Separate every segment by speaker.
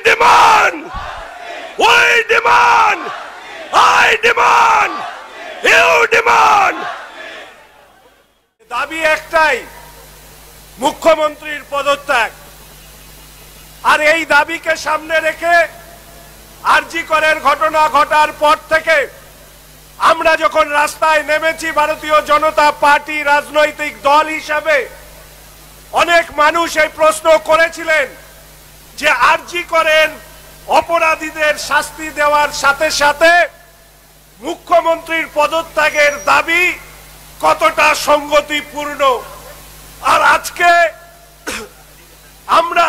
Speaker 1: demand, we demand, I demand, you demand. দাবি একটাই, মুখ্যমন্ত্রীর পদত্যাগ। আর এই দাবিকে সামনে রেখে আরজি করের ঘটনা ঘটার পর থেকে আমরা যখন রাস্তায় নেমেছি ভারতীয় জনতা পার্টি রাজনৈতিক দল হিসাবে, অনেক মানুষ এই প্রশ্ন করেছিলেন যে আরজি করেন অপরাধীদের শাস্তি দেওয়ার সাথে সাথে মুখ্যমন্ত্রীর পদত্যাগের দাবি কতটা সঙ্গতিপূর্ণ। আর আজকে আমরা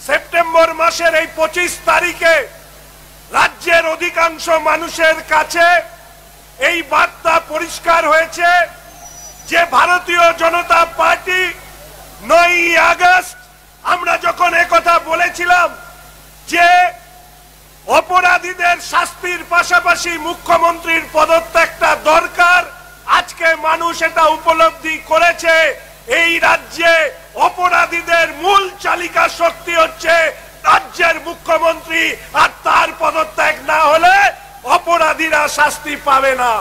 Speaker 1: সেপ্টেম্বর মাসের এই 25 তারিখে রাজ্যের অধিকাংশ মানুষের কাছে এই বার্তা পরিষ্কার হয়েছে যে ভারতীয় জনতা পার্টি 9ই আগস্ট আমরা যখন একথা বলেছিলাম যে অপরাধীদের শাস্তির পাশাপাশি মুখ্যমন্ত্রীর পদত্যাগটা দরকার, আজকে মানুষ এটা উপলব্ধি করেছে। এই রাজ্যে অপরাধীদের মূল চালিকা শক্তি হচ্ছে রাজ্যের মুখ্যমন্ত্রী, আর তার পদত্যাগ না হলে অপরাধীরা শাস্তি পাবে না।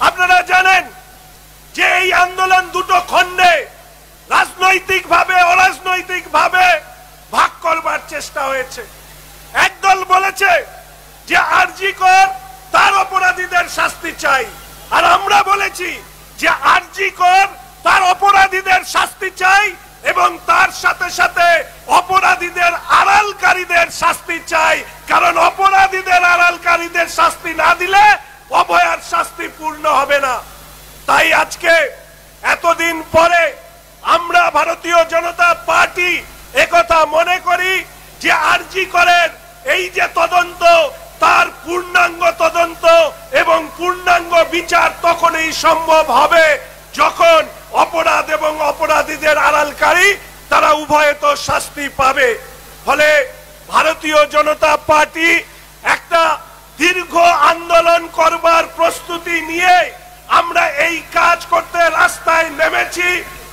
Speaker 1: আপনারা জানেন যে এই আন্দোলন দুটো খণ্ডে রাজনৈতিক ভাবে অরাজনৈতিক ভাবে ভাগ করবার চেষ্টা হয়েছে। একদল বলেছে যে আরজি কর তার অপরাধীদের শাস্তি চাই, আর আমরা বলেছি যে আরজি কর তার অপরাধীদের শাস্তি চাই এবং তার সাথে সাথে অপরাধীদের আড়ালকারীদের শাস্তি চাই, কারণ অপরাধীদের আড়ালকারীদের শাস্তি না দিলে অভয়ার শাস্তি পূর্ণ হবে না। তাই আজকে এতদিন পরে আমরা ভারতীয় জনতা পার্টি একথা মনে করি যে আরজি করেন এই যে তদন্ত, তার পূর্ণাঙ্গ তদন্ত এবং পূর্ণাঙ্গ বিচার তখনই সম্ভব হবে যখন অপরাধ এবং অপরাধীদের আড়ালকারী তারা উভয়ে তো শাস্তি পাবে। ফলে ভারতীয় জনতা পার্টি একটা দীর্ঘ আন্দোলন করবার প্রস্তুতি নিয়ে আমরা এই কাজ করতে রাস্তায় নেমেছি।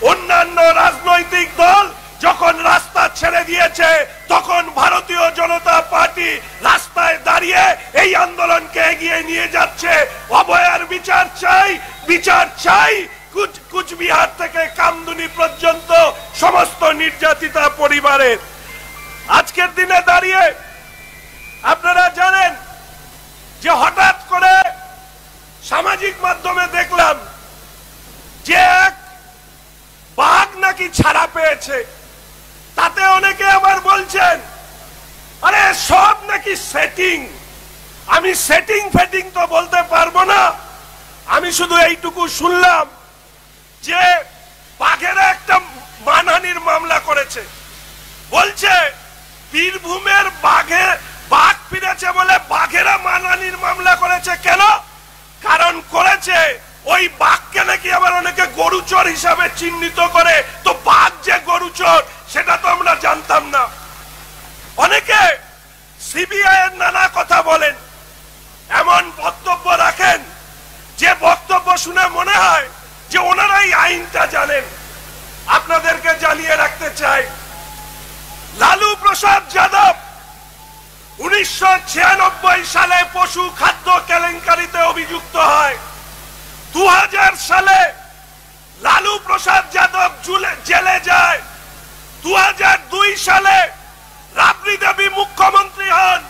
Speaker 1: অন্যান্য রাজনৈতিক দল যখন রাস্তা ছেড়ে দিয়েছে তখন ভারতীয় জনতা পার্টি রাস্তায় দাঁড়িয়ে এই আন্দোলনকে এগিয়ে নিয়ে যাচ্ছে। অভয়ার বিচার চাই, বিচার চাই কুচবিহার থেকে কামদুনি পর্যন্ত সমস্ত নির্যাতিতা পরিবারের। আজকের দিনে দাঁড়িয়ে আপনারা জানেন যে হঠাৎ করে সামাজিক মাধ্যমে দেখলাম যে এক বাঘ নাকি ছাড়া পেয়েছে। তাতে অনেকে আবার বলছেন আরে সব নাকি সেটিং। আমি সেটিং ফেটিং তো বলতে পারবো না, আমি শুধু এইটুকু শুনলাম যে বাঘেরা একটা মানহানির মামলা করেছে। বলছে বীরভূমের বাঘ ফিরেছে বলে বাঘেরা মানহানির মামলা করেছে। কেন? কারণ করেছে ওই বাঘকে নাকি আবার অনেকে গরুচোর হিসাবে চিহ্নিত করে। তো বাঘ যে গরুচোর সেটা তো আমরা জানতাম না। অনেকে সিবিআই এর নানা কথা বলেন, এমন বক্তব্য রাখেন যে বক্তব্য শুনে মনে হয় যে ওনারাই আইনটা জানেন। আপনাদেরকে জানিয়ে রাখতে চাই, লালু প্রসাদ যাদব 1996 সালে পশু খাদ্য কেলেঙ্কারিতে অভিযুক্ত হয়। 2000 সালে লালু প্রসাদ যাদব জেলে যায়। 2002 সালে রাবড়ি দেবী মুখ্যমন্ত্রী হন।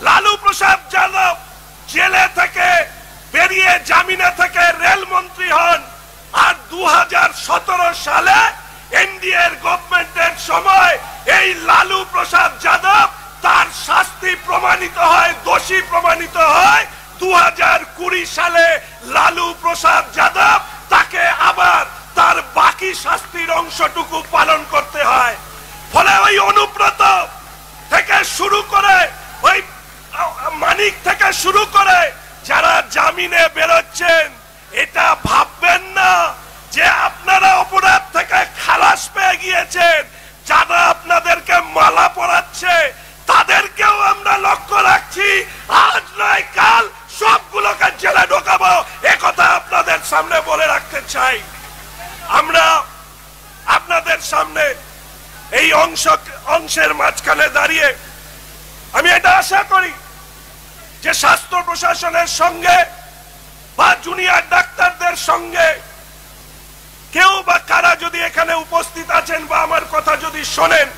Speaker 1: লালু প্রসাদ যাদব জেলে থেকে বেরিয়ে জামিনে থেকে রেলমন্ত্রী হন। আর 2017 সালে এনডিএর গভর্নমেন্টের সময় এই লালু প্রসাদ যাদব তার শাস্তি প্রমাণিত হয়, দোষী প্রমাণিত হয়। 2020 সালে লালু প্রসাদ যাদব তাকে আবার তার বাকি শাস্তির অংশটুকু পালন করতে হয়। ফলে ওই অনুব্রত থেকে শুরু করে ওই মানিক থেকে শুরু করে যারা জামিনে বেরোচ্ছেন, এটা ভাববেন না যে আপনারা অপরাধ থেকে খালাস পেয়ে গিয়েছেন। যারা আপনাদেরকে মালা পরাচ্ছে তাদেরকেও আমরা লক্ষ্য রাখছি। আজ নয় কাল সবগুলোকে জেলে ঢোকাবো, একথা আপনাদের সামনে বলে রাখতে চাই। আমরা আপনাদের সামনে এই অংশের মাঝখানে দাঁড়িয়ে আমি এটা আশা করি যে স্বাস্থ্য প্রশাসনের সঙ্গে বা জুনিয়র ডাক্তারদের সঙ্গে কেউ বা কারা যদি এখানে উপস্থিত আছেন বা আমার কথা যদি শোনেন,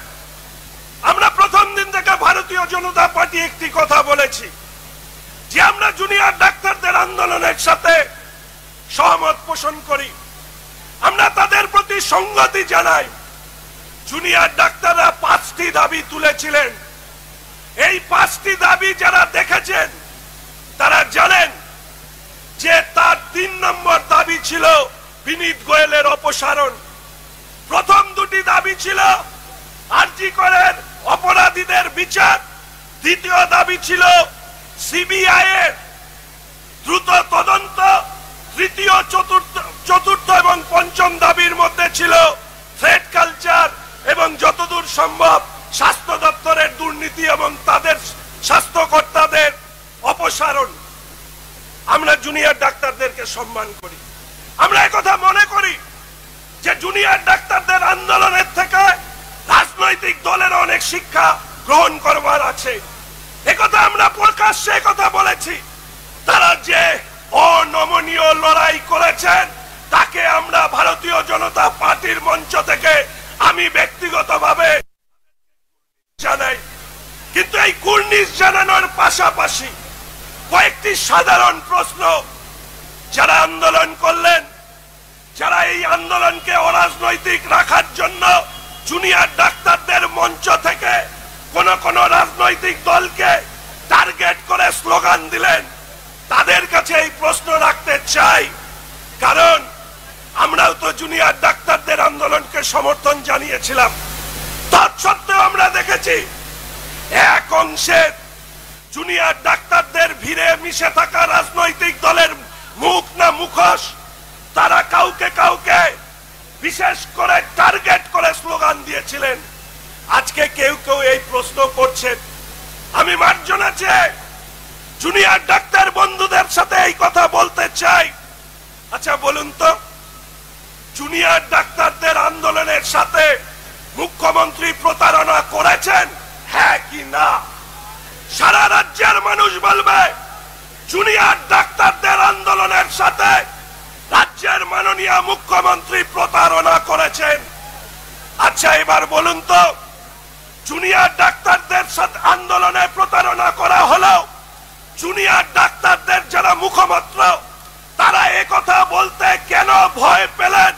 Speaker 1: আমরা প্রথম দিন থেকে ভারতীয় জনতা পার্টি একটি কথা বলেছি যে আমরা জুনিয়র ডাক্তারদের আন্দোলনের সাথে সহমত পোষণ করি, আমরা তাদের প্রতি সংগতি জানাই। জুনিয়র ডাক্তাররা 5টি দাবি তুলেছিলেন। এই 5টি দাবি যারা দেখেছেন তারা জানেন যে তার 3 নম্বর দাবি ছিল বিনীত গোয়েলের অপসারণ। প্রথম 2টি দাবি ছিল আরজি করের অপরাধীদের বিচার, দ্বিতীয় দাবি ছিল সিবিআই এর দ্রুত তদন্ত, তৃতীয়, চতুর্থ এবং পঞ্চম দাবির মধ্যে ছিল থ্রেট কালচার এবং যতদূর সম্ভব স্বাস্থ্য দপ্তরের দুর্নীতি এবং তাদের স্বাস্থ্যকর্তাদের অপসারণ। আমরা জুনিয়র ডাক্তারদেরকে সম্মান করি। আমরা একথা মনে করি যে জুনিয়র ডাক্তারদের আন্দোলনের থেকে রাজনৈতিক দলের অনেক শিক্ষা গ্রহণ করবার আছে। একথা আমরা প্রকাশ্যে কথা বলেছি। তারা যে অনমনীয় লড়াই করেছেন তাকে আমরা ভারতীয় জনতা পার্টির মঞ্চ থেকে আমি ব্যক্তিগতভাবে জানাই। কিন্তু এই কুর্নিশ জানানোর পাশাপাশি কয়েকটি সাধারণ প্রশ্ন যারা আন্দোলন করলেন, যারা এই আন্দোলনকে অরাজনৈতিক রাখার জন্য জুনিয়র ডাক্তারদের মঞ্চ থেকে কোন রাজনৈতিক দলকে টার্গেট করে স্লোগান দিলেন, তাদের কাছে এই প্রশ্ন রাখতে চাই। কারণ আমরাও তো জুনিয়র ডাক্তারদের আন্দোলনকে সমর্থন জানিয়েছিলাম। তৎসত্ত্বেও আমরা দেখেছি এক অংশের জুনিয়র ডাক্তারদের ভিড়ে মিশে থাকা রাজনৈতিক দলের মুখ না মুখোশ, তারা কাউকে কাউকে বিশেষ করে টার্গেট করে স্লোগান দিয়েছিলেন। আজকে কেউ কেউ এই প্রশ্ন করছেন। আমি মার্জনা চাই জুনিয়র ডাক্তার বন্ধুদের সাথে এই কথা বলতে চাই। আচ্ছা বলুন তো, জুনিয়র ডাক্তারদের আন্দোলনের সাথে মুখ্যমন্ত্রী প্রতারণা করেছেন, হ্যাঁ কি না? সারা রাজ্যের মানুষ বলবে জুনিয়র ডাক্তারদের আন্দোলনের সাথে রাজ্যের মাননীয় মুখ্যমন্ত্রী প্রতারণা করেছেন। আচ্ছা এবার বলুন তো, জুনিয়র ডাক্তারদের সাথে আন্দোলনে প্রতারণা করা হলো, জুনিয়র ডাক্তারদের যারা মুখপাত্র তারা একথা বলতে কেন ভয় পেলেন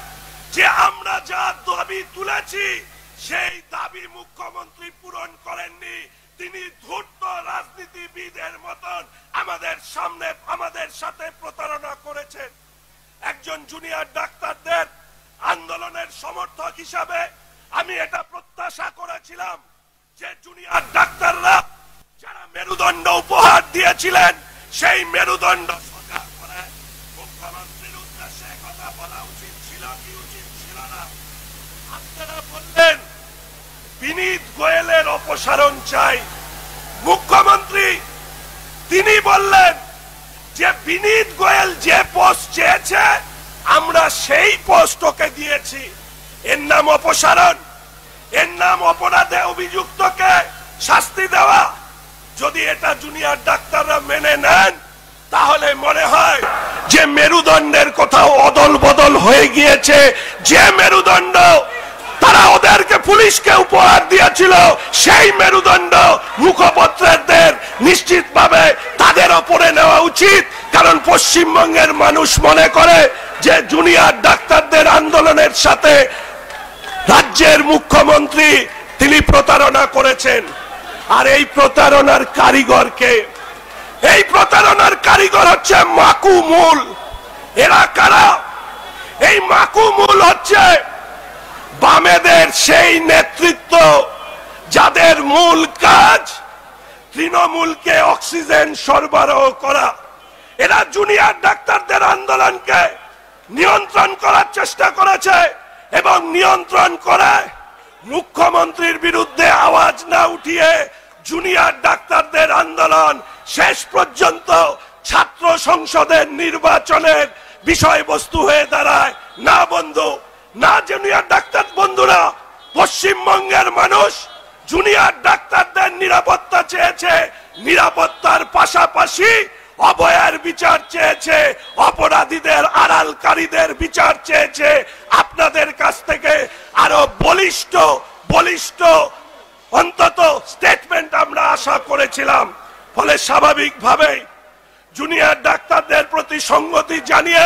Speaker 1: যে আমরা যা দাবি তুলেছি সেই দাবি মুখ্যমন্ত্রী পূরণ করেননি? তিনি ধূর্ত রাজনীতিবিদের মতন আমাদের সামনে আমাদের সাথে প্রতারণা করেছেন। একজন জুনিয়র ডাক্তারদের আন্দোলনের সমর্থক হিসাবে আমি এটা প্রত্যাশা করেছিলাম যে জুনিয়র ডাক্তাররা যারা মেরুদণ্ড উপহার দিয়েছিলেন সেই মেরুদণ্ড সোজা করে মুখ্যমন্ত্রীর উদ্দেশ্যে কথা বলা উচিত ছিল কি উচিত ছিল না? আপনারা বললেন বিনীত গোয়েলের অপসারণ চাই। মুখ্যমন্ত্রী তিনি বললেন যে বিনীত গোয়েল যে পোস্ট চেয়েছে আমরা সেই পোস্ট ওকে দিয়েছি। এর নাম অপসারণ? এর নাম অপরাধে অভিযুক্তকে শাস্তি দেওয়া? যদি এটা জুনিয়র ডাক্তাররা মেনে নেন তাহলে মনে হয় যে মেরুদণ্ডের কোথাও অদল বদল হয়ে গিয়েছে। যে মেরুদণ্ড তারা ওদেরকে পুলিশকে উপহার দিয়েছিল সেই মেরুদণ্ড মুখপত্রদের নিশ্চিতভাবে তাদের ওপরে নেওয়া উচিত। কারণ পশ্চিমবঙ্গের মানুষ মনে করে যে জুনিয়র ডাক্তারদের আন্দোলনের সাথে রাজ্যের মুখ্যমন্ত্রী তিনি প্রতারণা করেছেন। আর এই প্রতারণার কারিগরকে, এই প্রতারণার কারিগর হচ্ছে মাকুমুল। এরা কারা? এই মাকুমুল হচ্ছে বামেদের সেই নেতৃত্ব যাদের মূল কাজ তৃণমূলকে অক্সিজেন সরবরাহ করা। এরা জুনিয়র ডাক্তারদের আন্দোলনকে নিয়ন্ত্রণ করার চেষ্টা করেছে এবং নিয়ন্ত্রণ করে মুখ্যমন্ত্রীর বিরুদ্ধে আওয়াজ না উঠিয়ে জুনিয়র ডাক্তারদের আন্দোলন শেষ পর্যন্ত ছাত্র সংসদের নির্বাচনের বিষয়বস্তু হয়ে দাঁড়ায়। না বন্ধু, না জুনিয়র ডাক্তার বন্ধুরা, পশ্চিমবঙ্গের মানুষ জুনিয়র ডাক্তারদের নিরাপত্তা চেয়েছে, নিরাপত্তার পাশাপাশি অভয়ার বিচার চেয়েছে, অপরাধীদের আড়ালকারীদের বিচার চেয়েছে। আপনাদের কাছ থেকে আরো বলিষ্ঠ অন্তত স্টেটমেন্ট আমরা আশা করেছিলাম। ফলে স্বাভাবিকভাবেই জুনিয়র ডাক্তারদের প্রতি সংগতি জানিয়ে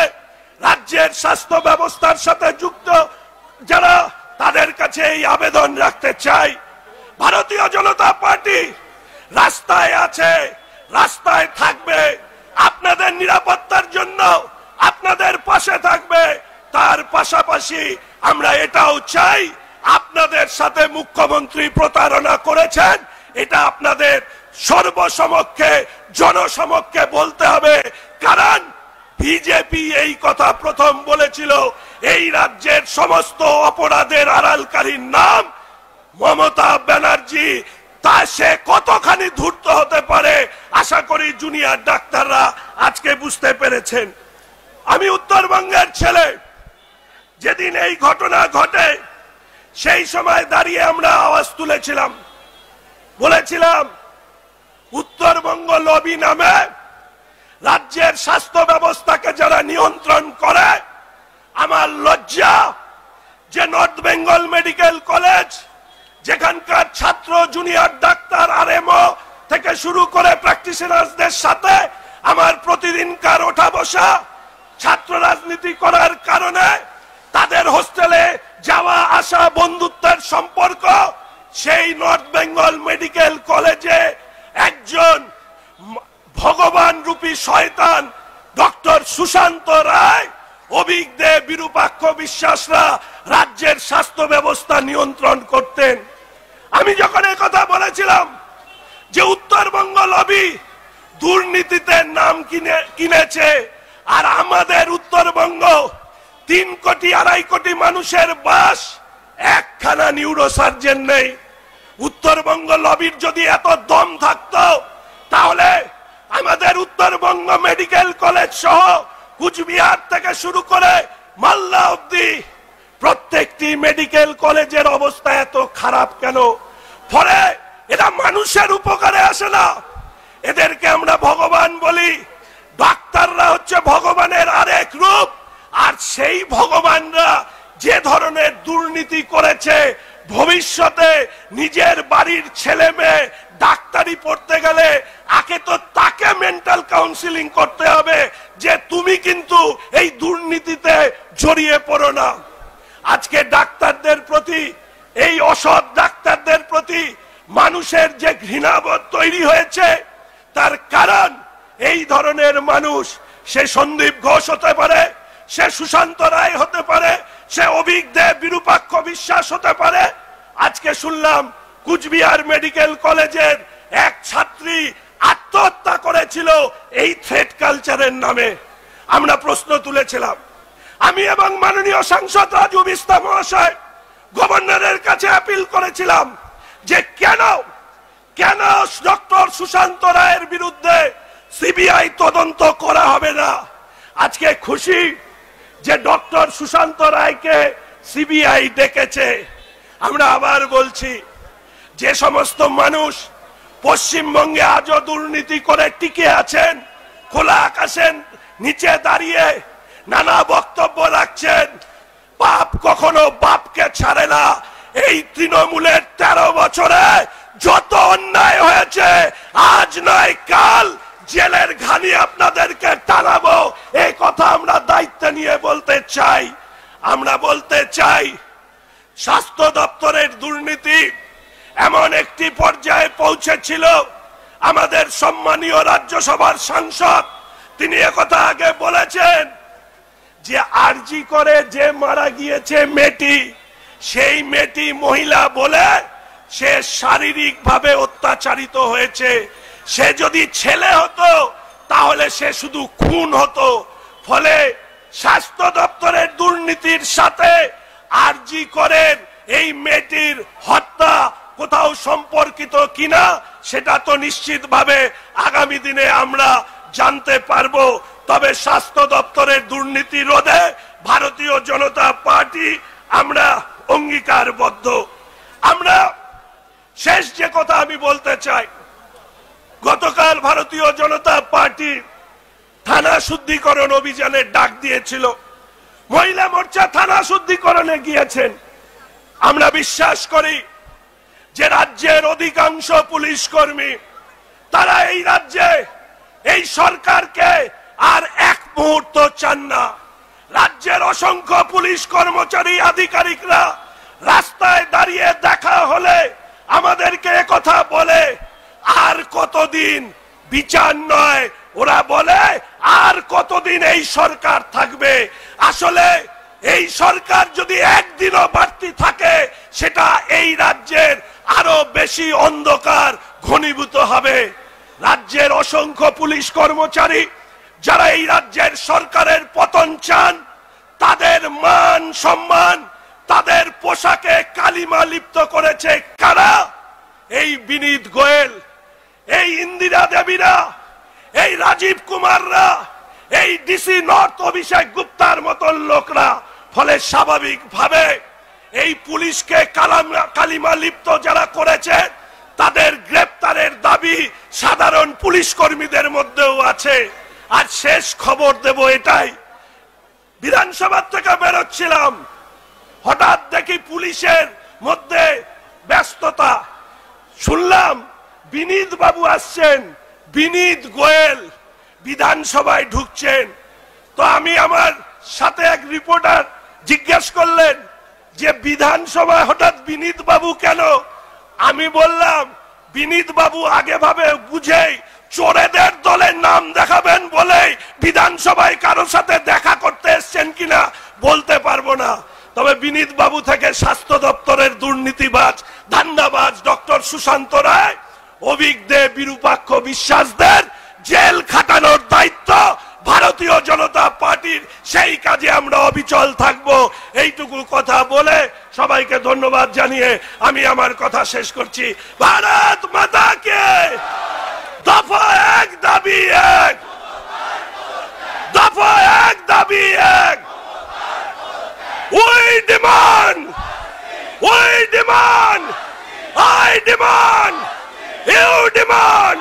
Speaker 1: রাজ্যের স্বাস্থ্য ব্যবস্থার সাথে যুক্ত যারা, তাদের কাছে এই আবেদন রাখতে চাই, ভারতীয় জনতা পার্টি রাস্তায় আছে, রাস্তায় থাকবে, আপনাদের নিরাপত্তার জন্য আপনাদের পাশে থাকবে। তার পাশাপাশি আমরা এটাও চাই, আপনাদের সাথে মুখ্যমন্ত্রী প্রতারণা করেছেন, এটা আপনাদের সর্বসমক্ষে জনসমক্ষে বলতে হবে। কারণ বিজেপি এই কথা প্রথম বলেছিল, এই রাজ্যের সমস্ত অপরাধের আড়ালকারীর নাম মমতা ব্যানার্জি। তা সে কতখানি ধূর্ত হতে পারে আশা করি জুনিয়র ডাক্তাররা আজকে বুঝতে পেরেছেন। আমি উত্তরবঙ্গের ছেলে, যেদিন এই ঘটনা ঘটে সেই সময় দাঁড়িয়ে আমরা আওয়াজ তুলেছিলাম, বলেছিলাম উত্তরবঙ্গ লবি নামে রাজ্যের স্বাস্থ্য ব্যবস্থাকে যারা নিয়ন্ত্রণ করে, আমার লজ্জা যে নর্থ বেঙ্গল মেডিকেল কলেজ, যেখানকার ছাত্র জুনিয়র ডাক্তার আরএমও থেকে শুরু করে প্র্যাকটিশনারদের সাথে আমার প্রতিদিনকার ওঠা বসা, ছাত্র রাজনীতি করার কারণে তাদের হোস্টেলে যাওয়া আসা বন্ধুত্বের সম্পর্ক, সেই নর্থ বেঙ্গল মেডিকেল কলেজে একজন ভগবান রূপী শয়তান ডক্টর সুশান্ত রায়, অভিজ্ঞ বিরূপাক্ষ বিশ্বাসরা রাজ্যের স্বাস্থ্য ব্যবস্থা নিয়ন্ত্রণ করতেন। আমি যখন এই কথা বলেছিলাম যে উত্তরবঙ্গ লবি দুর্নীতিতে নাম কিনেছে, আর আমাদের উত্তরবঙ্গ 3 কোটি 2.5 কোটি মানুষের বাস, একখানা নিউরোসার্জন নেই। উত্তরবঙ্গ লবির যদি এত দম থাকতো তাহলে আমাদের উত্তরবঙ্গ মেডিকেল কলেজ সহ কুচবিহার থেকে শুরু করে মালদা অব্দি প্রত্যেকটি মেডিকেল কলেজের অবস্থা এত খারাপ কেন? ফলে এরা মানুষের উপকারে আসে না, এদেরকে আমরা ভগবান বলি। ডাক্তাররা হচ্ছে ভগবানের আরেক রূপ, আর সেই ভগবানরা যে ধরনের দুর্নীতি করেছে, ভবিষ্যতে নিজের বাড়ির ছেলে মেয়ে ডাক্তারি পড়তে গেলে আগে তো তাকে মেন্টাল কাউন্সিলিং করতে হবে যে তুমি কিন্তু এই দুর্নীতিতে জড়িয়ে পড়ো না। আজকে ডাক্তারদের প্রতি, এই অসৎ ডাক্তারদের প্রতি মানুষের যে ঘৃণাবোধ তৈরি হয়েছে, তার কারণ এই ধরনের মানুষ, সে সন্দীপ ঘোষ হতে পারে, সে সুশান্ত রায় হতে পারে, সে অভিজ্ঞ বিরূপাক্ষ বিশ্বাস হতে পারে। আজকে শুনলাম কুচবিহার মেডিকেল কলেজের এক ছাত্রী আত্মহত্যা করেছিল এই থ্রেট কালচারের নামে। আমরা প্রশ্ন তুলেছিলাম, আমি এবং মাননীয় সাংসদ রাজু বিস্তা মহাশয় গভর্নরের কাছে আপিল করেছিলাম যে কেন ডক্টর সুশান্ত রায়ের বিরুদ্ধে সিবিআই তদন্ত করা হবে না। আজকে খুশি যে ডক্টর সুশান্ত রায়কে সিবিআই ডেকেছে। আমরা আবার বলছি, যে সমস্ত মানুষ পশ্চিমবঙ্গে আজও দুর্নীতি করে টিকে আছেন, খোলা আকাশের নিচে দাঁড়িয়ে নানা বক্তব্য রাখছেন, পাপ কখনো বাপকে ছাড়ে না। এই তৃণমূলের 13 বছরে যত অন্যায় হয়েছে, আজ নয় কাল জেলের ঘানি আপনাদেরকে টানাবো, এই কথা আমরা দায়িত্ব নিয়ে বলতে চাই। আমরা বলতে চাই, স্বাস্থ্য দপ্তরের দুর্নীতি এমন একটি পর্যায়ে পৌঁছেছিল, আমাদের সম্মানীয় রাজ্যসভার সাংসদ তিনি একথা আগে বলেছেন যে আরজি করে যে মারা গিয়েছে মেয়েটি, সেই মেয়েটি মহিলা বলে সে শারীরিকভাবে অত্যাচারিত হয়েছে। সে যদি ছেলে হতো তাহলে সে শুধু খুন হতো। ফলে স্বাস্থ্য দপ্তরের দুর্নীতির সাথে আরজি করেন এই মেয়েটির হত্যা কোথাও সম্পর্কিত কিনা সেটা তো নিশ্চিতভাবে আগামী দিনে আমরা জানতে পারবো। তবে স্বাস্থ্য দপ্তরের দুর্নীতি রোধে ভারতীয় জনতা পার্টি আমরা অঙ্গীকারবদ্ধ। আমরা শেষ যে কথা আমি বলতে চাই, গতকাল ভারতীয় জনতা পার্টি থানা শুদ্ধিকরণ অভিযানের ডাক দিয়েছিল। মহিলা মোর্চা থানা শুদ্ধিকরণে গিয়েছেন। আমরা বিশ্বাস করি যে রাজ্যের অধিকাংশ পুলিশ কর্মী তারা এই রাজ্যে এই সরকারকে আর এক মুহূর্ত চান না। রাজ্যের অসংখ্য পুলিশ কর্মচারী আধিকারিকরা রাস্তায় দাঁড়িয়ে দেখা হলে আমাদেরকে কথা বলে, আর কতদিন বিচার নয়, ওরা বলে আর কতদিন এই সরকার থাকবে। আসলে এই সরকার যদি একদিনও বাড়তি থাকে, সেটা এই রাজ্যের আরো বেশি অন্ধকার ঘনীভূত হবে। রাজ্যের অসংখ্য পুলিশ কর্মচারী যারা এই রাজ্যের সরকারের পতন চান, তাদের মান সম্মান, তাদের পোশাকে কালিমা লিপ্ত করেছে কারা? এই বিনীত গোয়েল, এই ইন্দিরা দেবীরা, এই রাজীব কুমাররা, এই ডিসি নর্থ অভিষেক গুপ্তার মতন লোকরা। ফলে স্বাভাবিকভাবে এই পুলিশকে কালিমা লিপ্ত যারা করেছে তাদের গ্রেপ্তারের দাবি সাধারণ পুলিশ কর্মীদের মধ্যেও আছে। আর শেষ খবর দেব এটাই, বিধানসভা থেকে বেরোচ্ছিলাম, হঠাৎ দেখি পুলিশের মধ্যে ব্যস্ততা, শুনলাম বিনীত বাবু আসছেন, বিনীত গোয়েল বিধানসভায় ঢুকছেন। তো আমি আমার সাথে এক রিপোর্টার জিজ্ঞেস করলেন যে বিধানসভায় হঠাৎ বিনীত বাবু কেন? আমি বললাম বিনীত বাবু আগে ভাবে বুঝেই চোরেদের দলের নাম দেখাবেন বলে বিধানসভায় কারো সাথে দেখা করতে এসছেন কিনা বলতে পারবো না। তবে বিনীত বাবু থেকে স্বাস্থ্য দপ্তরের দুর্নীতিবাজ ধান্দাবাজ ডক্টর সুশান্ত রায়, অভিজ্ঞ বিরূপাক্ষ বিশ্বাসদের জেল খাটানোর দায়িত্ব ভারতীয় জনতা পার্টির। সেই কাজে আমরা অবিচল থাকবো। এইটুকু কথা বলে সবাইকে ধন্যবাদ জানিয়ে আমি আমার কথা শেষ করছি। ভারত মাতা কে, দফা এক দাবি এক, দফা এক দাবি এক। We demand, we demand, I demand, you demand.